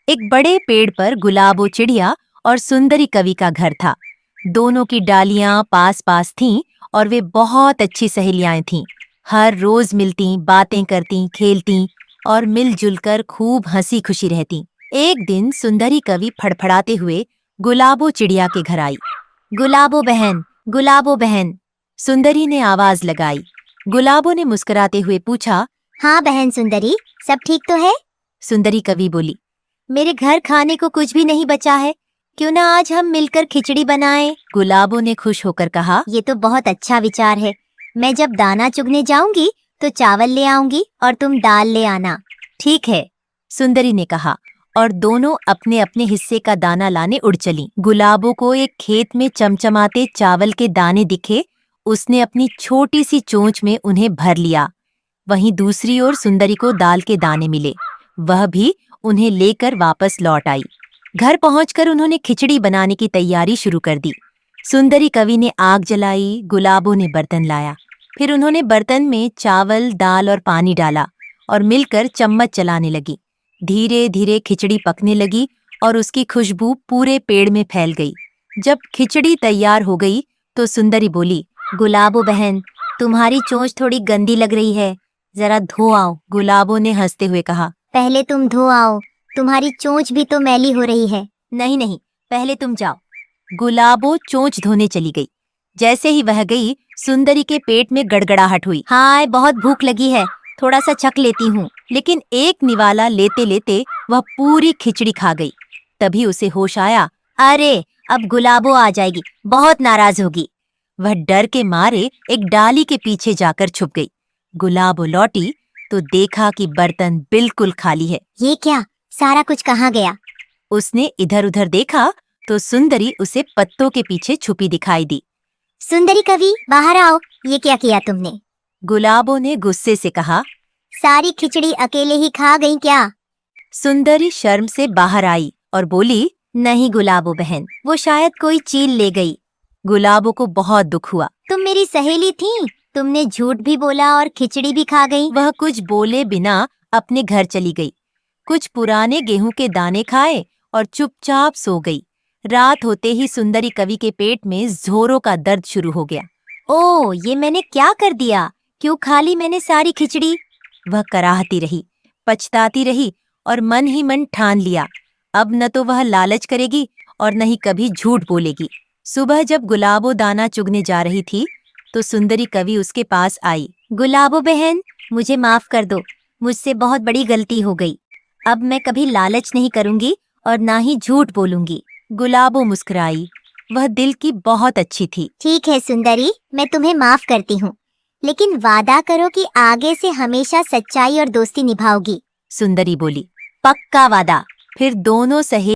एक बड़े पेड़ पर गुलाबो चिड़िया और सुंदरी कवि का घर था। दोनों की डालियां पास पास थीं और वे बहुत अच्छी सहेलियां थीं। हर रोज मिलती, बातें करती, खेलती और मिलजुल कर खूब हंसी खुशी रहती। एक दिन सुंदरी कवि फड़फड़ाते हुए गुलाबो चिड़िया के घर आई। गुलाबो बहन, गुलाबो बहन, सुंदरी ने आवाज लगाई। गुलाबो ने मुस्कुराते हुए पूछा, हाँ बहन सुंदरी, सब ठीक तो है? सुंदरी कवि बोली, मेरे घर खाने को कुछ भी नहीं बचा है, क्यों ना आज हम मिलकर खिचड़ी बनाएं? गुलाबो ने खुश होकर कहा, ये तो बहुत अच्छा विचार है। मैं जब दाना चुगने जाऊंगी तो चावल ले आऊंगी और तुम दाल ले आना। ठीक है, सुंदरी ने कहा और दोनों अपने अपने हिस्से का दाना लाने उड़ चली। गुलाबो को एक खेत में चमचमाते चावल के दाने दिखे। उसने अपनी छोटी सी चोंच में उन्हें भर लिया। वहीं दूसरी ओर सुंदरी को दाल के दाने मिले। वह भी उन्हें लेकर वापस लौट आई। घर पहुंचकर उन्होंने खिचड़ी बनाने की तैयारी शुरू कर दी। सुंदरी कवि ने आग जलाई, गुलाबो ने बर्तन लाया। फिर उन्होंने बर्तन में चावल, दाल और पानी डाला और मिलकर चम्मच चलाने लगी। धीरे धीरे खिचड़ी पकने लगी और उसकी खुशबू पूरे पेड़ में फैल गई। जब खिचड़ी तैयार हो गई तो सुंदरी बोली, गुलाबो बहन, तुम्हारी चोंच थोड़ी गंदी लग रही है, जरा धो आओ। गुलाबो ने हंसते हुए कहा, पहले तुम धो आओ, तुम्हारी चोंच भी तो मैली हो रही है। नहीं नहीं, पहले तुम जाओ। गुलाबो चोंच धोने चली गई। जैसे ही वह गई, सुंदरी के पेट में गड़गड़ाहट हुई। हाय, बहुत भूख लगी है, थोड़ा सा छक लेती हूँ। लेकिन एक निवाला लेते लेते वह पूरी खिचड़ी खा गई। तभी उसे होश आया। अरे, अब गुलाबो आ जाएगी, बहुत नाराज होगी। वह डर के मारे एक डाली के पीछे जाकर छुप गई। गुलाबो लौटी तो देखा कि बर्तन बिल्कुल खाली है। ये क्या, सारा कुछ कहाँ गया? उसने इधर उधर देखा तो सुंदरी उसे पत्तों के पीछे छुपी दिखाई दी। सुंदरी कवि, बाहर आओ, ये क्या किया तुमने? गुलाबो ने गुस्से से कहा, सारी खिचड़ी अकेले ही खा गई क्या? सुंदरी शर्म से बाहर आई और बोली, नहीं गुलाबो बहन, वो शायद कोई चील ले गई। गुलाबो को बहुत दुख हुआ। तुम मेरी सहेली थी, तुमने झूठ भी बोला और खिचड़ी भी खा गई। वह कुछ बोले बिना अपने घर चली गई। कुछ पुराने गेहूं के दाने खाए और चुपचाप सो गई। रात होते ही सुंदरी कवि के पेट में जोरों का दर्द शुरू हो गया। ओह, ये मैंने क्या कर दिया? क्यों खा ली मैंने सारी खिचड़ी? वह कराहती रही, पछताती रही और मन ही मन ठान लिया, अब न तो वह लालच करेगी और न ही कभी झूठ बोलेगी। सुबह जब गुलाबो दाना चुगने जा रही थी तो सुंदरी कवि उसके पास आई। गुलाबो बहन, मुझे माफ कर दो, मुझसे बहुत बड़ी गलती हो गई। अब मैं कभी लालच नहीं करूंगी और ना ही झूठ बोलूंगी। गुलाबो मुस्कुराई। वह दिल की बहुत अच्छी थी। ठीक है सुंदरी, मैं तुम्हें माफ करती हूँ, लेकिन वादा करो कि आगे से हमेशा सच्चाई और दोस्ती निभाओगी। सुंदरी बोली, पक्का वादा। फिर दोनों सहेली